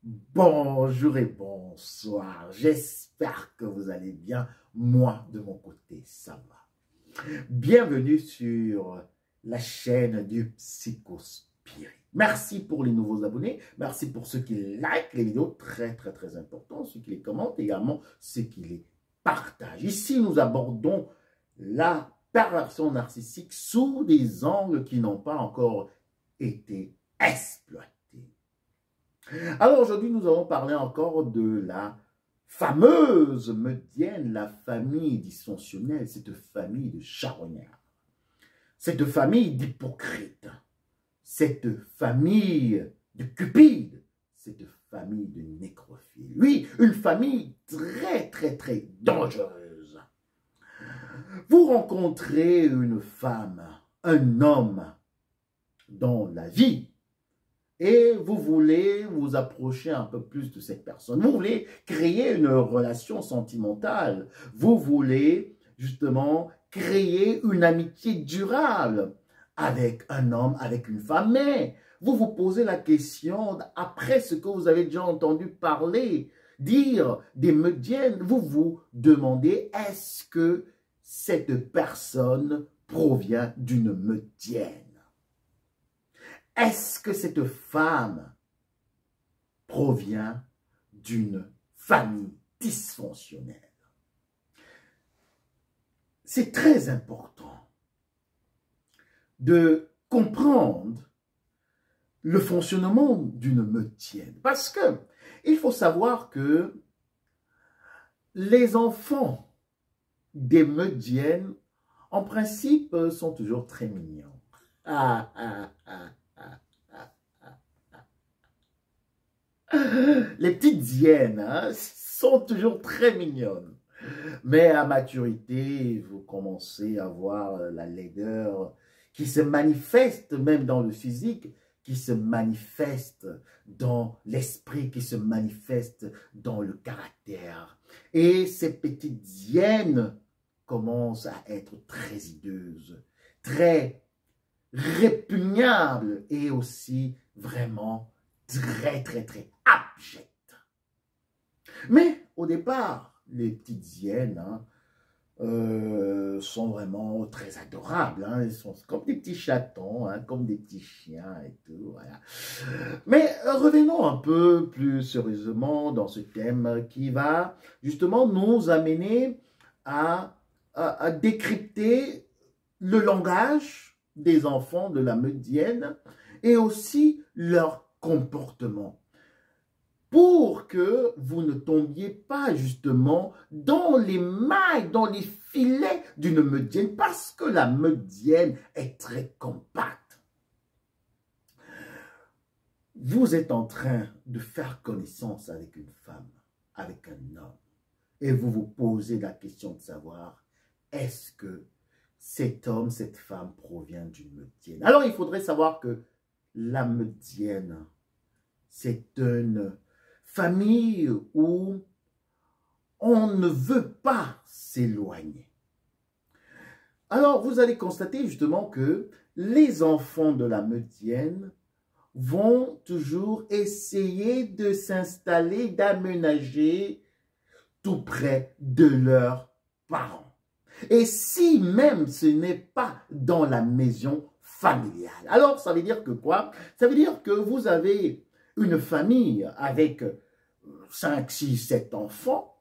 Bonjour et bonsoir, j'espère que vous allez bien. Moi, de mon côté, ça va. Bienvenue sur la chaîne du Psychospirit. Merci pour les nouveaux abonnés, merci pour ceux qui likent les vidéos, très important, ceux qui les commentent, également ceux qui les partagent. Ici, nous abordons la perversion narcissique sous des angles qui n'ont pas encore été exploités. Alors aujourd'hui, nous allons parler encore de la fameuse Medienne, la famille dysfonctionnelle, cette famille de charognards, cette famille d'hypocrites, cette famille de cupides, cette famille de nécrophiles. Oui, une famille très dangereuse. Vous rencontrez une femme, un homme dans la vie, et vous voulez vous approcher un peu plus de cette personne. Vous voulez créer une relation sentimentale. Vous voulez justement créer une amitié durable avec un homme, avec une femme. Mais vous vous posez la question, après ce que vous avez déjà entendu parler, dire des Mediennes, vous vous demandez, est-ce que cette personne provient d'une Medienne? Est-ce que cette femme provient d'une famille dysfonctionnelle? C'est très important de comprendre le fonctionnement d'une Medienne. Parce que il faut savoir que les enfants des Mediennes, en principe, sont toujours très mignons. Les petites hyènes sont toujours très mignonnes. Mais à maturité, vous commencez à voir la laideur qui se manifeste même dans le physique, qui se manifeste dans l'esprit, qui se manifeste dans le caractère. Et ces petites hyènes commencent à être très hideuses, très répugnables et aussi vraiment très abjectes. Mais au départ, les petites hyènes sont vraiment très adorables. Ils sont comme des petits chatons, comme des petits chiens et tout. Voilà. Mais revenons un peu plus sérieusement dans ce thème qui va justement nous amener à décrypter le langage des enfants de la Medienne et aussi leur comportement, pour que vous ne tombiez pas justement dans les mailles, dans les filets d'une Medienne, parce que la Medienne est très compacte. Vous êtes en train de faire connaissance avec une femme, avec un homme, et vous vous posez la question de savoir, est-ce que cet homme, cette femme provient d'une Medienne? Alors il faudrait savoir que la Medienne, c'est une famille où on ne veut pas s'éloigner. Alors, vous allez constater justement que les enfants de la Medienne vont toujours essayer de s'installer, d'aménager tout près de leurs parents. Et si même ce n'est pas dans la maison familiale. Alors, ça veut dire que quoi? Ça veut dire que vous avez une famille avec 5, 6, 7 enfants.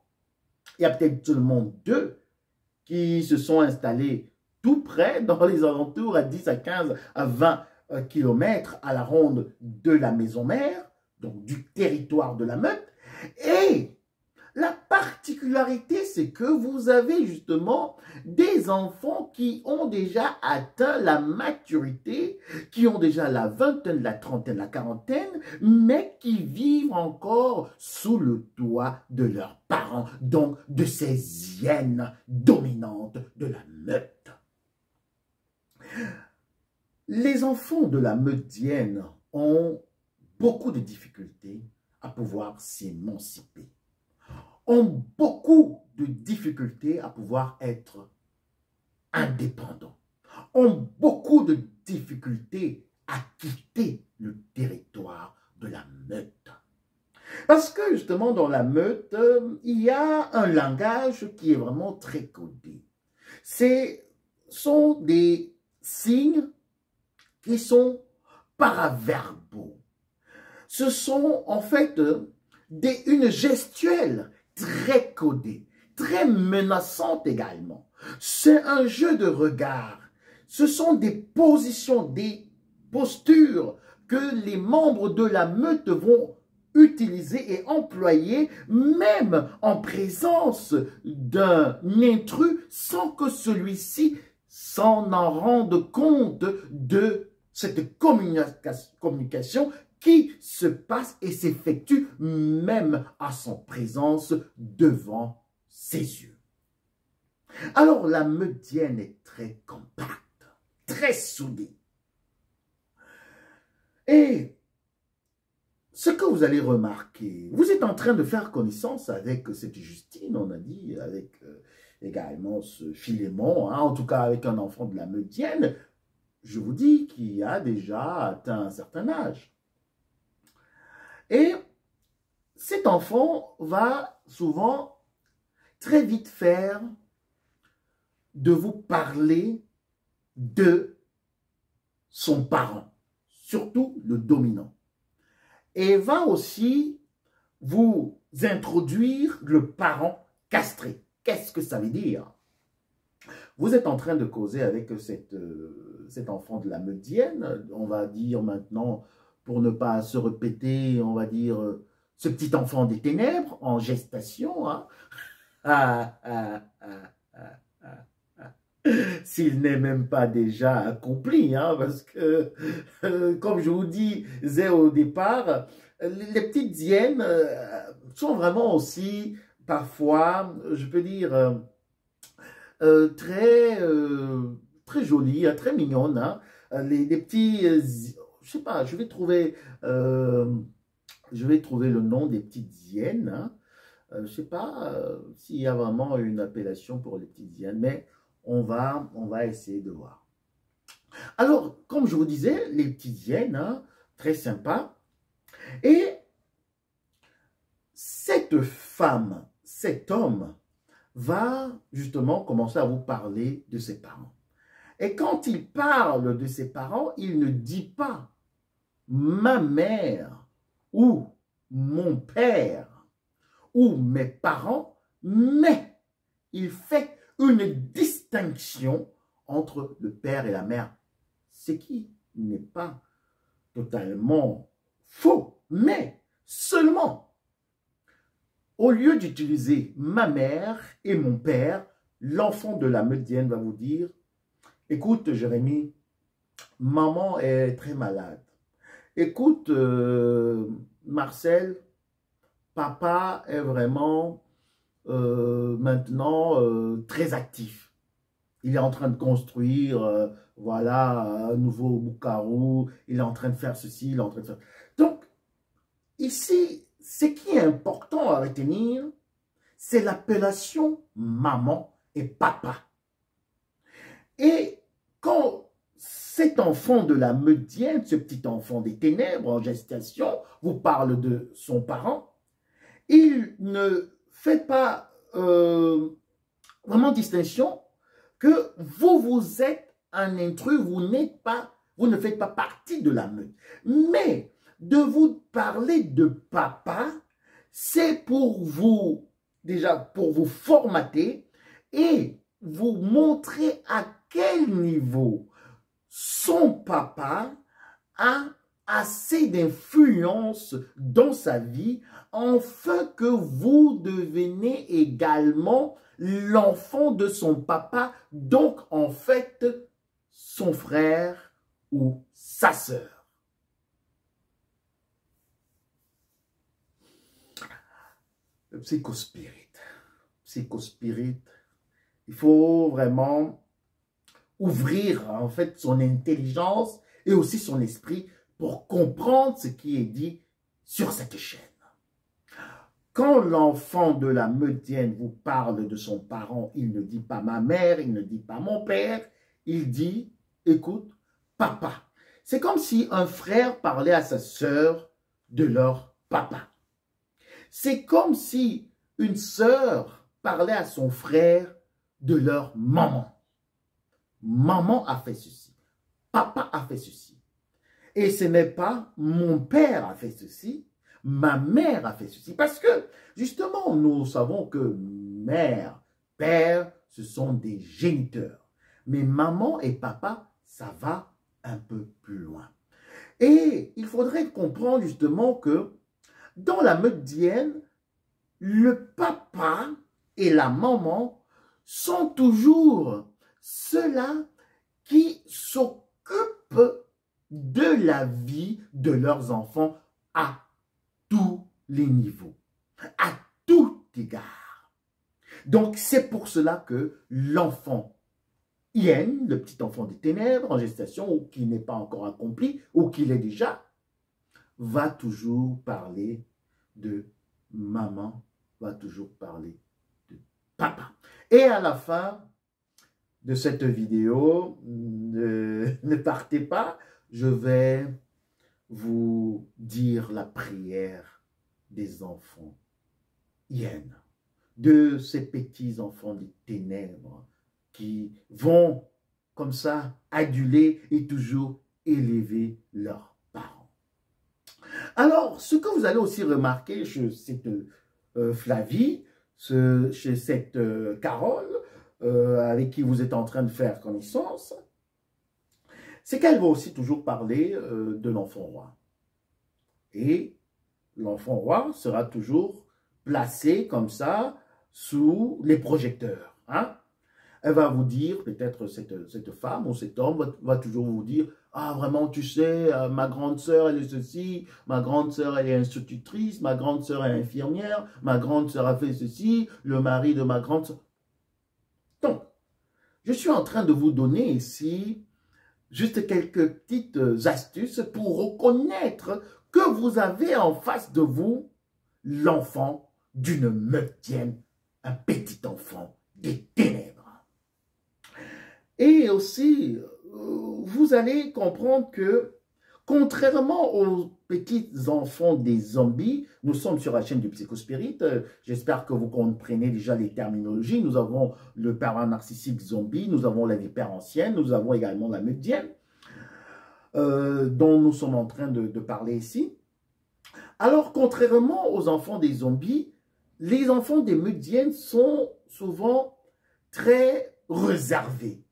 Il y a peut-être seulement 2 qui se sont installés tout près, dans les alentours, à 10, à 15, à 20 kilomètres à la ronde de la maison mère, donc du territoire de la meute. Et la particularité, c'est que vous avez justement des enfants qui ont déjà atteint la maturité, qui ont déjà la vingtaine, la trentaine, la quarantaine, mais qui vivent encore sous le toit de leurs parents, donc de ces hyènes dominantes de la meute. Les enfants de la Medienne ont beaucoup de difficultés à pouvoir s'émanciper, ont beaucoup de difficultés à pouvoir être indépendants, ont beaucoup de difficultés à quitter le territoire de la meute. Parce que justement, dans la meute, il y a un langage qui est vraiment très codé. Ce sont des signes qui sont paraverbaux. Ce sont en fait une gestuelle très codée, très menaçante également. C'est un jeu de regard. Ce sont des positions, des postures que les membres de la meute vont utiliser et employer même en présence d'un intrus sans que celui-ci s'en rende compte de cette communication qui se passe et s'effectue même à son présence devant ses yeux. Alors la meutienne est très compacte, très soudée. Et ce que vous allez remarquer, vous êtes en train de faire connaissance avec cette Justine, on a dit, avec également ce Philémon, hein, en tout cas avec un enfant de la meutienne, je vous dis qu'il a déjà atteint un certain âge. Et cet enfant va souvent très vite faire de vous parler de son parent, surtout le dominant. Et va aussi vous introduire le parent castré. Qu'est-ce que ça veut dire? Vous êtes en train de causer avec cet enfant de la meutienne, on va dire maintenant, pour ne pas se répéter, on va dire ce petit enfant des ténèbres en gestation, hein? S'il n'est même pas déjà accompli, hein, parce que, comme je vous disais au départ, les petites hyènes sont vraiment aussi, parfois, je peux dire, très jolies, très mignonnes. Hein. Les petits, je sais pas, je vais trouver le nom des petites hyènes. Hein. Je sais pas s'il y a vraiment une appellation pour les petites hyènes, mais on va essayer de voir. Alors, comme je vous disais, les petites hyènes, hein, très sympas. Et cette femme, cet homme, va justement commencer à vous parler de ses parents. Et quand il parle de ses parents, il ne dit pas « ma mère » ou « mon père » ou « mes parents », mais il fait une distinction entre le père et la mère, ce qui n'est pas totalement faux, mais seulement, au lieu d'utiliser ma mère et mon père, l'enfant de la meutienne va vous dire, écoute Jérémie, maman est très malade. Écoute Marcel, papa est vraiment maintenant très actif. Il est en train de construire, voilà, un nouveau Bukaru, il est en train de faire ceci, il est en train de faire... Donc, ici, ce qui est important à retenir, c'est l'appellation maman et papa. Et quand cet enfant de la meutienne, ce petit enfant des ténèbres en gestation, vous parle de son parent, il ne fait pas vraiment distinction que vous êtes un intrus, vous ne faites pas partie de la meute. Mais de vous parler de papa, c'est pour vous, déjà pour vous formater et vous montrer à quel niveau son papa a assez d'influence dans sa vie afin que vous devenez également l'enfant de son papa, donc en fait son frère ou sa sœur. Le psychospirit, il faut vraiment ouvrir en fait son intelligence et aussi son esprit pour comprendre ce qui est dit sur cette chaîne. Quand l'enfant de la meutienne vous parle de son parent, il ne dit pas ma mère, il ne dit pas mon père, il dit, écoute, papa. C'est comme si un frère parlait à sa sœur de leur papa. C'est comme si une sœur parlait à son frère de leur maman. Maman a fait ceci. Papa a fait ceci. Et ce n'est pas mon père a fait ceci, ma mère a fait ceci. Parce que, justement, nous savons que mère, père, ce sont des géniteurs. Mais maman et papa, ça va un peu plus loin. Et il faudrait comprendre justement que dans la meute dienne, le papa et la maman sont toujours ceux-là qui s'occupent de la vie de leurs enfants à tous les niveaux, à tout égard. Donc, c'est pour cela que l'enfant hyène, le petit enfant des ténèbres en gestation ou qui n'est pas encore accompli ou qui l'est déjà, va toujours parler de maman, va toujours parler de papa. Et à la fin de cette vidéo, ne partez pas, je vais vous dire la prière des enfants hyènes, de ces petits enfants des ténèbres qui vont comme ça aduler et toujours élever leurs parents. Alors, ce que vous allez aussi remarquer chez cette Flavie, chez cette Carole, avec qui vous êtes en train de faire connaissance, c'est qu'elle va aussi toujours parler de l'enfant roi. Et l'enfant roi sera toujours placé comme ça sous les projecteurs. Hein? Elle va vous dire, peut-être cette femme ou cet homme va toujours vous dire, ah vraiment tu sais, ma grande sœur elle est ceci, ma grande sœur elle est institutrice, ma grande sœur elle est infirmière, ma grande sœur a fait ceci, le mari de ma grande sœur. Donc, je suis en train de vous donner ici juste quelques petites astuces pour reconnaître que vous avez en face de vous l'enfant d'une meutienne, un petit enfant des ténèbres. Et aussi, vous allez comprendre que, contrairement aux petits enfants des zombies, nous sommes sur la chaîne du Psychospirit. J'espère que vous comprenez déjà les terminologies. Nous avons le pervers narcissique zombie, nous avons la vipère ancienne, nous avons également la meutienne, dont nous sommes en train de parler ici. Alors, contrairement aux enfants des zombies, les enfants des meutiennes sont souvent très réservés.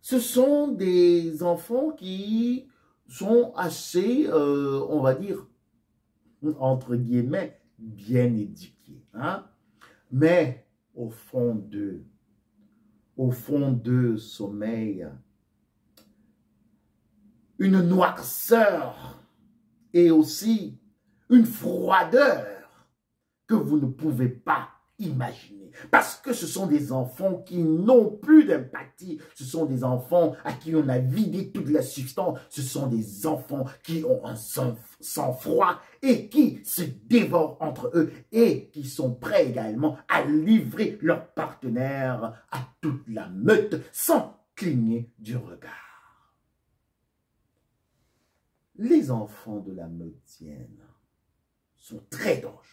Ce sont des enfants qui sont assez, on va dire, entre guillemets, bien éduqués. Hein? Mais au fond d'eux sommeille une noirceur et aussi une froideur que vous ne pouvez pas imaginer. Parce que ce sont des enfants qui n'ont plus d'empathie. Ce sont des enfants à qui on a vidé toute la substance. Ce sont des enfants qui ont un sang-froid et qui se dévorent entre eux et qui sont prêts également à livrer leur partenaire à toute la meute sans cligner du regard. Les enfants de la meutienne sont très dangereux.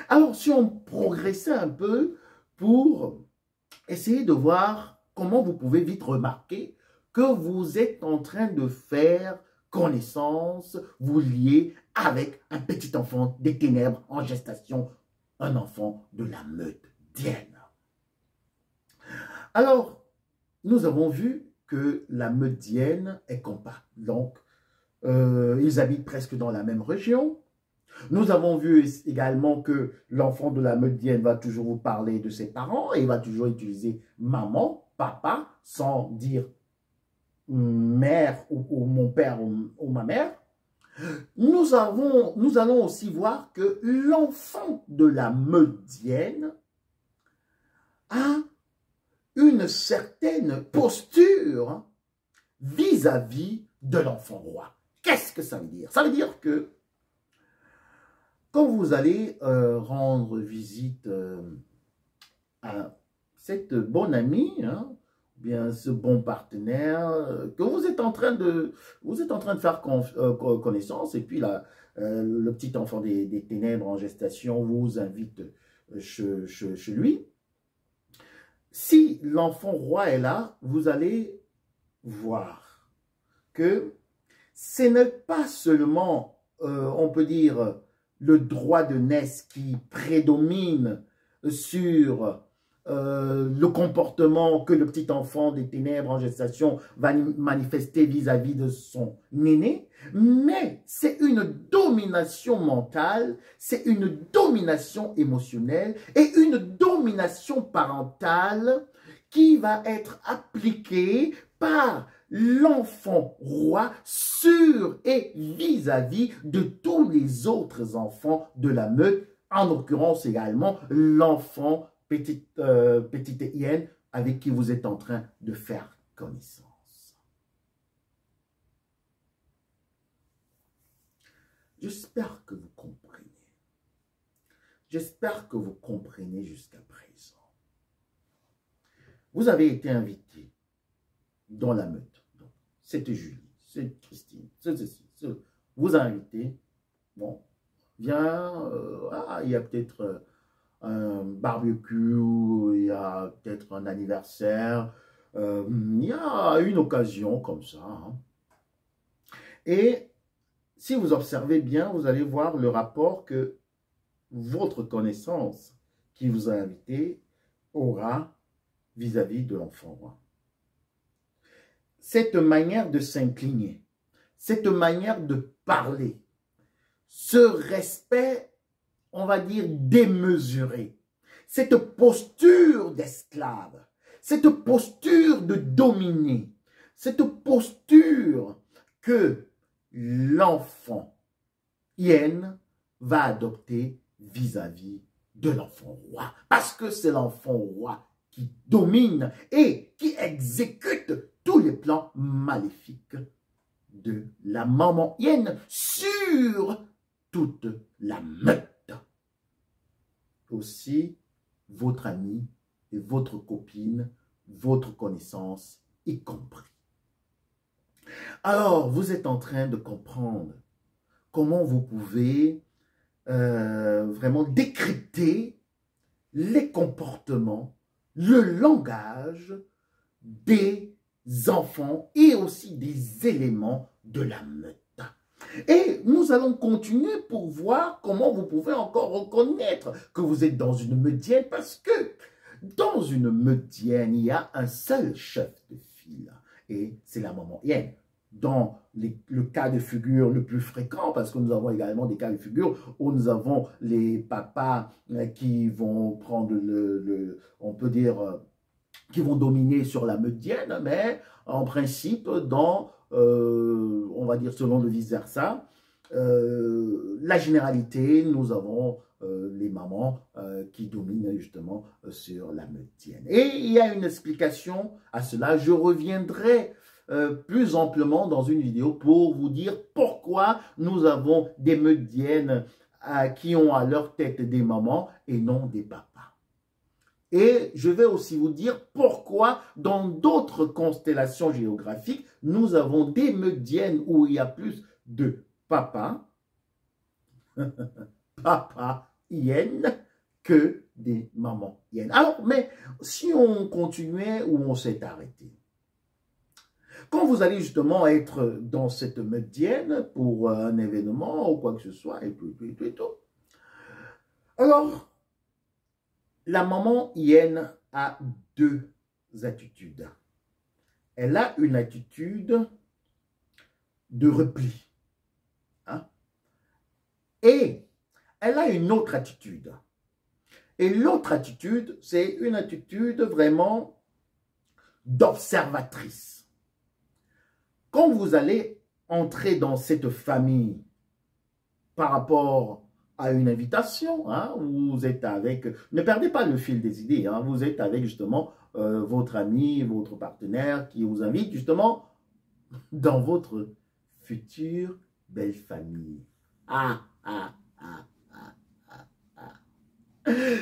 Alors, si on progressait un peu pour essayer de voir comment vous pouvez vite remarquer que vous êtes en train de faire connaissance, vous lier avec un petit enfant des ténèbres en gestation, un enfant de la meute dienne. Alors, nous avons vu que la meute dienne est compacte. Donc, ils habitent presque dans la même région. Nous avons vu également que l'enfant de la meute dienne va toujours vous parler de ses parents et il va toujours utiliser maman, papa, sans dire mère ou mon père ou ma mère. Nous allons aussi voir que l'enfant de la meute dienne a une certaine posture vis-à-vis de l'enfant roi. Qu'est-ce que ça veut dire? Ça veut dire que quand vous allez rendre visite à cette bonne amie, hein, bien ce bon partenaire que vous êtes en train de faire connaissance, et puis là, le petit enfant des ténèbres en gestation vous invite chez lui. Si l'enfant roi est là, vous allez voir que ce n'est pas seulement, on peut dire, le droit de naissance qui prédomine sur le comportement que le petit enfant des ténèbres en gestation va manifester vis-à-vis de son aîné, mais c'est une domination mentale, c'est une domination émotionnelle et une domination parentale qui va être appliquée par l'enfant roi sur et vis-à-vis de tous les autres enfants de la meute, en l'occurrence également l'enfant petite hyène avec qui vous êtes en train de faire connaissance. J'espère que vous comprenez. J'espère que vous comprenez jusqu'à présent. Vous avez été invité dans la meute. C'était Julie, c'est Christine, c'est ceci. Vous invitez, bon, viens, il y a peut-être un barbecue, il y a peut-être un anniversaire, il y a une occasion comme ça. Hein. Et si vous observez bien, vous allez voir le rapport que votre connaissance qui vous a invité aura vis-à-vis de l'enfant roi. Cette manière de s'incliner, cette manière de parler, ce respect, on va dire, démesuré, cette posture d'esclave, cette posture de dominé, cette posture que l'enfant hyène va adopter vis-à-vis de l'enfant roi. Parce que c'est l'enfant roi qui domine et qui exécute tous les plans maléfiques de la maman hyène sur toute la meute. Aussi, votre ami et votre copine, votre connaissance y compris. Alors, vous êtes en train de comprendre comment vous pouvez vraiment décrypter les comportements, le langage des enfants et aussi des éléments de la meute. Et nous allons continuer pour voir comment vous pouvez encore reconnaître que vous êtes dans une meutienne, parce que dans une meutienne, il y a un seul chef de file et c'est la maman hyène. Dans le cas de figure le plus fréquent, parce que nous avons également des cas de figure où nous avons les papas qui vont prendre on peut dire, qui vont dominer sur la meutienne, mais en principe, dans, on va dire selon le vice-versa, la généralité, nous avons les mamans qui dominent justement sur la meutienne. Et il y a une explication à cela, je reviendrai plus amplement dans une vidéo pour vous dire pourquoi nous avons des meutiennes qui ont à leur tête des mamans et non des papas. Et je vais aussi vous dire pourquoi dans d'autres constellations géographiques, nous avons des meutiennes où il y a plus de papas, papa hyène, que des mamans hyènes. Alors, mais si on continuait ou on s'est arrêté, quand vous allez justement être dans cette meutienne pour un événement ou quoi que ce soit, et tout. Alors, la maman hyène a deux attitudes. Elle a une attitude de repli. Hein? Et elle a une autre attitude. Et l'autre attitude, c'est une attitude vraiment d'observatrice. Quand vous allez entrer dans cette famille par rapport à une invitation, hein, vous êtes avec, ne perdez pas le fil des idées, hein, vous êtes avec justement votre ami, votre partenaire qui vous invite justement dans votre future belle famille.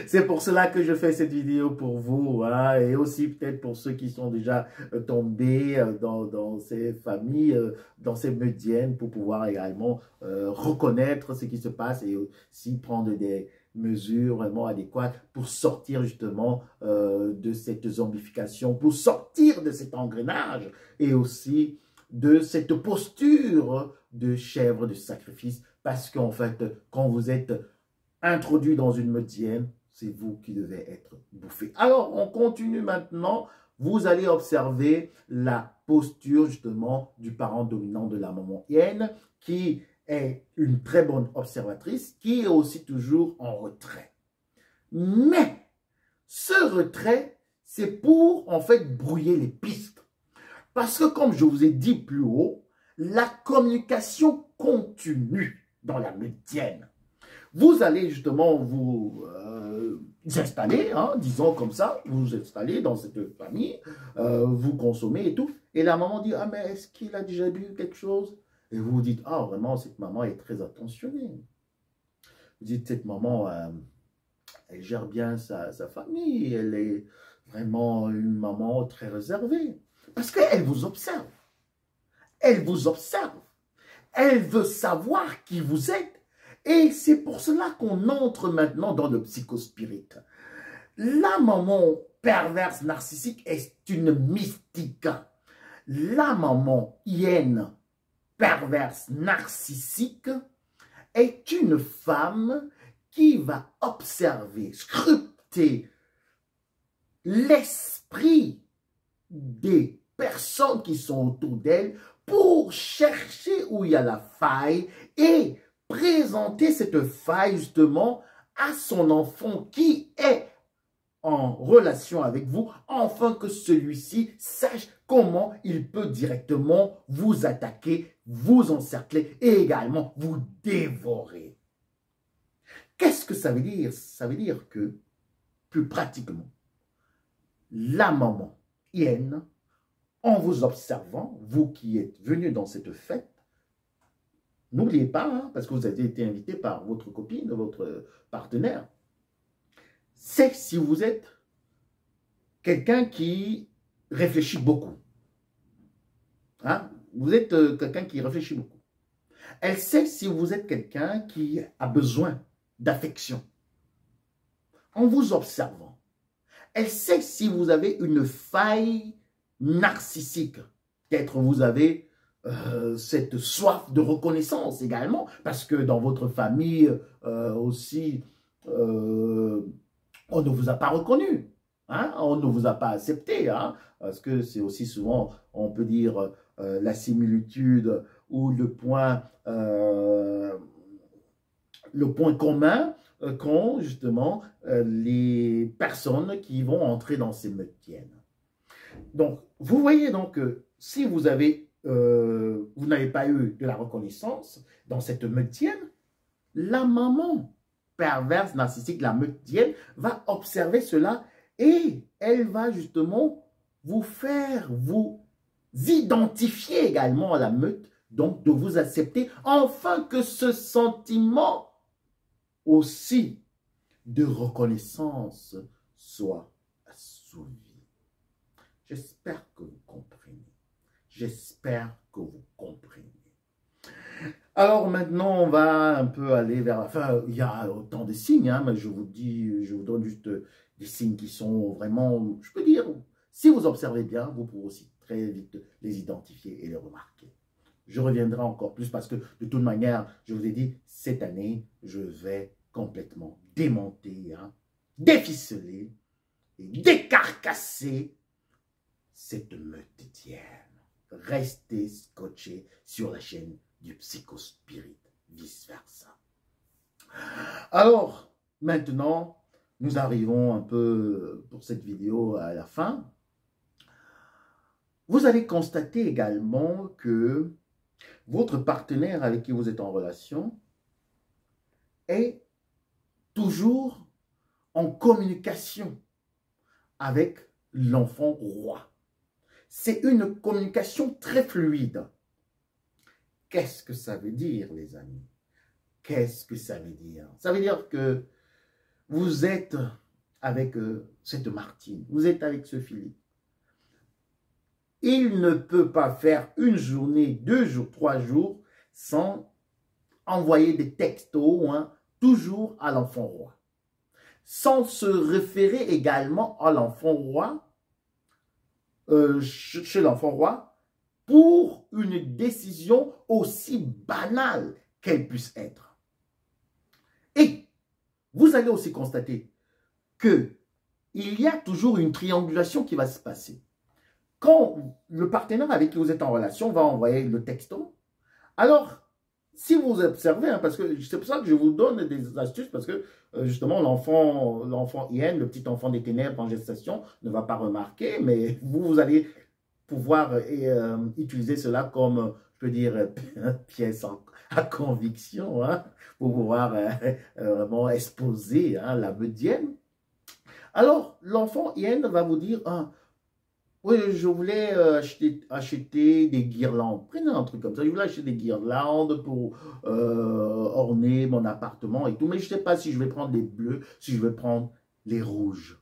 C'est pour cela que je fais cette vidéo pour vous, hein, et aussi peut-être pour ceux qui sont déjà tombés dans ces familles, dans ces médiennes, pour pouvoir également reconnaître ce qui se passe et aussi prendre des mesures vraiment adéquates pour sortir justement de cette zombification, pour sortir de cet engrenage et aussi de cette posture de chèvre de sacrifice, parce qu'en fait, quand vous êtes introduit dans une médienne, c'est vous qui devez être bouffé. Alors, on continue maintenant. Vous allez observer la posture justement du parent dominant de la maman hyène, qui est une très bonne observatrice, qui est aussi toujours en retrait. Mais ce retrait, c'est pour en fait brouiller les pistes. Parce que comme je vous ai dit plus haut, la communication continue dans la médienne. Vous allez justement vous installer, hein, disons comme ça, vous vous installez dans cette famille, vous consommez et tout. Et la maman dit, ah mais est-ce qu'il a déjà bu quelque chose? Et vous vous dites, ah vraiment, cette maman est très attentionnée. Vous dites, cette maman, elle gère bien sa famille, elle est vraiment une maman très réservée. Parce qu'elle vous observe. Elle vous observe. Elle veut savoir qui vous êtes. Et c'est pour cela qu'on entre maintenant dans le psychospirit. La maman perverse narcissique est une mystique. La maman hyène perverse narcissique est une femme qui va observer, scruter l'esprit des personnes qui sont autour d'elle pour chercher où il y a la faille et présenter cette faille justement à son enfant qui est en relation avec vous, afin que celui-ci sache comment il peut directement vous attaquer, vous encercler et également vous dévorer. Qu'est-ce que ça veut dire? Ça veut dire que, plus pratiquement, la maman hyène, en vous observant, vous qui êtes venu dans cette fête, n'oubliez pas, hein, parce que vous avez été invité par votre copine, votre partenaire, c'est si vous êtes quelqu'un qui réfléchit beaucoup. Hein? Vous êtes quelqu'un qui réfléchit beaucoup. Elle sait si vous êtes quelqu'un qui a besoin d'affection. En vous observant, elle sait si vous avez une faille narcissique. Peut-être vous avez cette soif de reconnaissance également, parce que dans votre famille aussi, on ne vous a pas reconnu, hein? On ne vous a pas accepté, hein? Parce que c'est aussi souvent, on peut dire, la similitude ou le point commun qu'ont justement les personnes qui vont entrer dans ces métiers. Donc, vous voyez donc que si vous avez vous n'avez pas eu de la reconnaissance dans cette métienne, la maman perverse, narcissique, la métienne, va observer cela et elle va justement vous faire vous identifier également à la meute, donc de vous accepter, afin que ce sentiment aussi de reconnaissance soit assouvi. J'espère que vous comprenez. J'espère que vous comprenez. Alors maintenant, on va un peu aller vers la fin. Il y a autant de signes, hein, mais je vous dis, je vous donne juste des signes qui sont vraiment, je peux dire, si vous observez bien, vous pourrez aussi très vite les identifier et les remarquer. Je reviendrai encore plus parce que de toute manière, je vous ai dit, cette année, je vais complètement démonter, hein, déficeler et décarcasser cette meute d'hier. Restez scotché sur la chaîne du Psychospirit, vice-versa. Alors, maintenant, nous arrivons un peu pour cette vidéo à la fin. Vous allez constater également que votre partenaire avec qui vous êtes en relation est toujours en communication avec l'enfant roi. C'est une communication très fluide. Qu'est-ce que ça veut dire, les amis? Qu'est-ce que ça veut dire? Ça veut dire que vous êtes avec cette Martine, vous êtes avec ce Philippe. Il ne peut pas faire une journée, 2 jours, 3 jours sans envoyer des textos, hein, toujours à l'enfant roi. Sans se référer également à l'enfant roi, chez l'enfant roi, pour une décision aussi banale qu'elle puisse être. Et vous allez aussi constater qu'il y a toujours une triangulation qui va se passer. Quand le partenaire avec qui vous êtes en relation va envoyer le texto, alors, si vous observez, hein, parce que c'est pour ça que je vous donne des astuces, parce que justement, l'enfant Yen, le petit enfant des ténèbres en gestation, ne va pas remarquer, mais vous allez pouvoir utiliser cela comme, je peux dire, pièce à conviction, hein, pour pouvoir vraiment exposer, hein, la meute Yen. Alors, l'enfant Yen va vous dire, ah, oui, je voulais acheter des guirlandes. Prenez un truc comme ça. Je voulais acheter des guirlandes pour orner mon appartement et tout. Mais je ne sais pas si je vais prendre les bleus, si je vais prendre les rouges.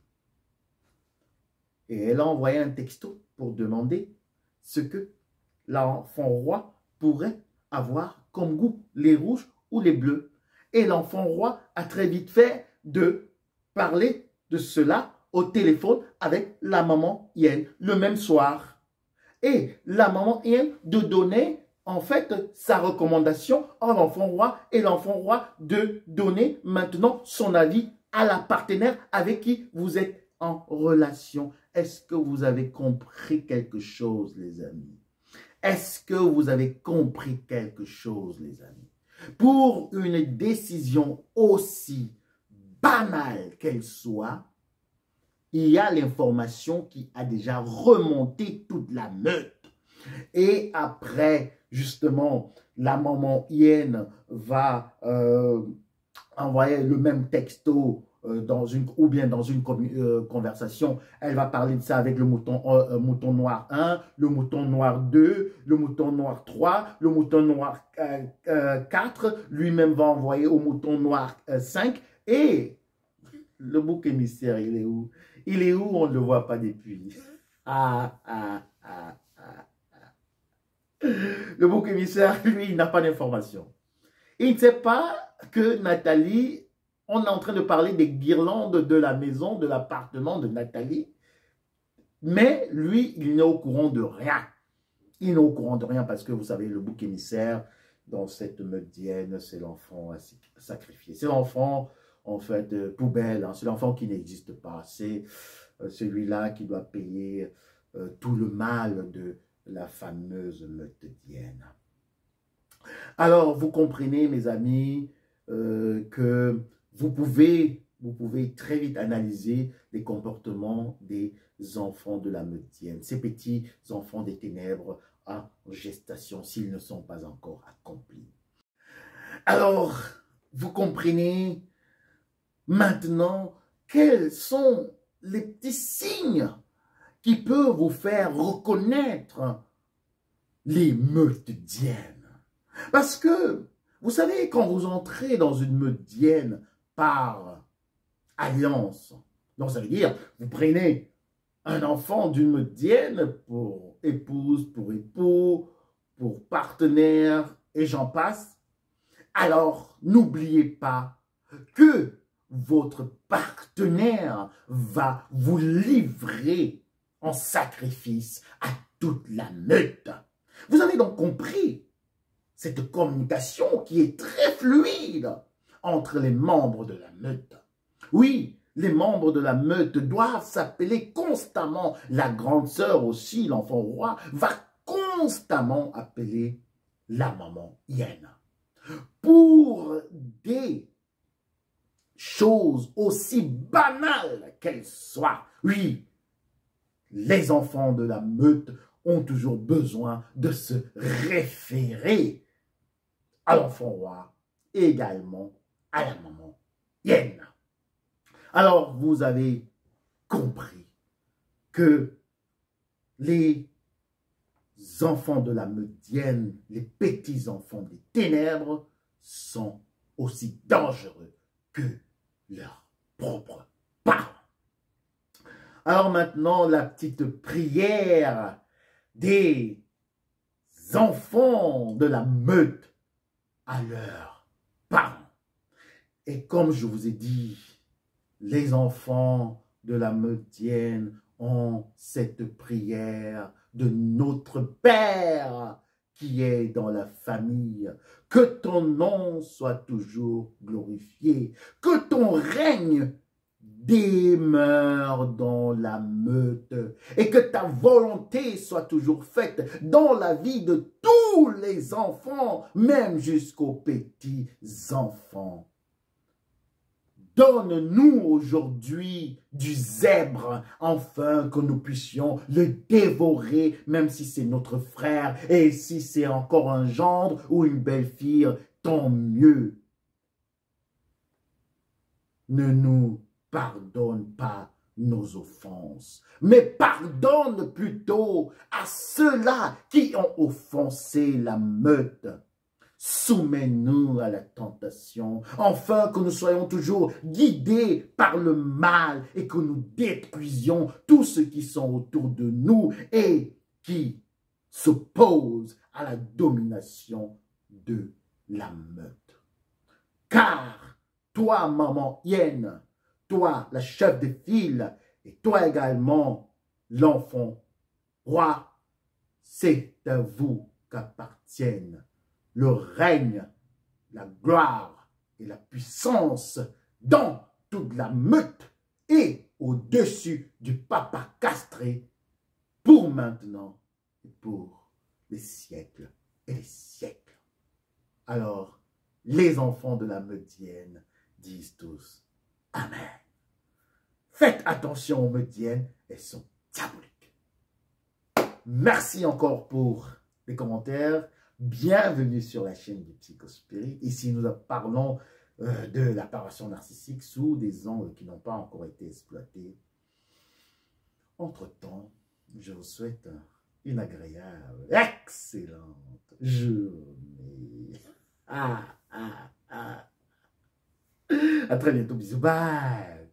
Et elle a envoyé un texto pour demander ce que l'enfant roi pourrait avoir comme goût, les rouges ou les bleus. Et l'enfant roi a très vite fait de parler de cela au téléphone avec la maman Yen le même soir. Et la maman Yen de donner en fait sa recommandation à l'enfant roi et l'enfant roi de donner maintenant son avis à la partenaire avec qui vous êtes en relation. Est-ce que vous avez compris quelque chose, les amis? Est-ce que vous avez compris quelque chose, les amis? Pour une décision aussi banale qu'elle soit, il y a l'information qui a déjà remonté toute la meute. Et après, justement, la maman Yen va envoyer le même texto dans une conversation. Elle va parler de ça avec le mouton noir 1, le mouton noir 2, le mouton noir 3, le mouton noir 4. Lui-même va envoyer au mouton noir 5. Et le bouc émissaire, il est où? Il est où? On ne le voit pas depuis. Le bouc émissaire, lui, il n'a pas d'information. Il ne sait pas que Nathalie, on est en train de parler des guirlandes de la maison, de l'appartement de Nathalie. Mais lui, il n'est au courant de rien. Il n'est au courant de rien parce que, vous savez, le bouc émissaire, dans cette meudienne, c'est l'enfant sacrifié. C'est l'enfant, en fait, poubelle. Hein. C'est l'enfant qui n'existe pas. C'est celui-là qui doit payer tout le mal de la fameuse meutienne. Alors, vous comprenez, mes amis, que vous pouvez très vite analyser les comportements des enfants de la meutienne, ces petits enfants des ténèbres en gestation, s'ils ne sont pas encore accomplis. Alors, vous comprenez maintenant quels sont les petits signes qui peuvent vous faire reconnaître les meutiennes. Parce que, vous savez, quand vous entrez dans une meutienne par alliance, donc ça veut dire, vous prenez un enfant d'une meutienne pour épouse, pour époux, pour partenaire, et j'en passe, alors n'oubliez pas que votre partenaire va vous livrer en sacrifice à toute la meute. Vous avez donc compris cette communication qui est très fluide entre les membres de la meute. Oui, les membres de la meute doivent s'appeler constamment. La grande sœur aussi, l'enfant roi, va constamment appeler la maman Yen. Pour des choses aussi banales qu'elles soient. Oui, les enfants de la meute ont toujours besoin de se référer à l'enfant roi et également à la maman Yen. Alors, vous avez compris que les enfants de la meute Yen, les petits enfants des ténèbres, sont aussi dangereux que leurs propres parents. Alors maintenant, la petite prière des enfants de la meute à leurs parents. Et comme je vous ai dit, les enfants de la meutienne ont cette prière de notre Père qui est dans la famille. Que ton nom soit toujours glorifié, que ton règne demeure dans la meute et que ta volonté soit toujours faite dans la vie de tous les enfants, même jusqu'aux petits enfants. Donne-nous aujourd'hui du zèbre, afin que nous puissions le dévorer, même si c'est notre frère, et si c'est encore un gendre ou une belle-fille, tant mieux. Ne nous pardonne pas nos offenses, mais pardonne plutôt à ceux-là qui ont offensé la meute. Soumets-nous à la tentation, afin que nous soyons toujours guidés par le mal et que nous détruisions tous ceux qui sont autour de nous et qui s'opposent à la domination de la meute. Car toi, maman hyène, toi, la chef de file, et toi également, l'enfant roi, c'est à vous qu'appartiennent le règne, la gloire et la puissance dans toute la meute et au-dessus du papa castré pour maintenant et pour les siècles et les siècles. Alors, les enfants de la meutienne disent tous Amen. Faites attention aux meutiennes, elles sont diaboliques. Merci encore pour les commentaires. Bienvenue sur la chaîne du Psychospirit. Ici, nous parlons de l'apparition narcissique sous des angles qui n'ont pas encore été exploités. Entre-temps, je vous souhaite une agréable, excellente journée. À très bientôt. Bisous. Bye.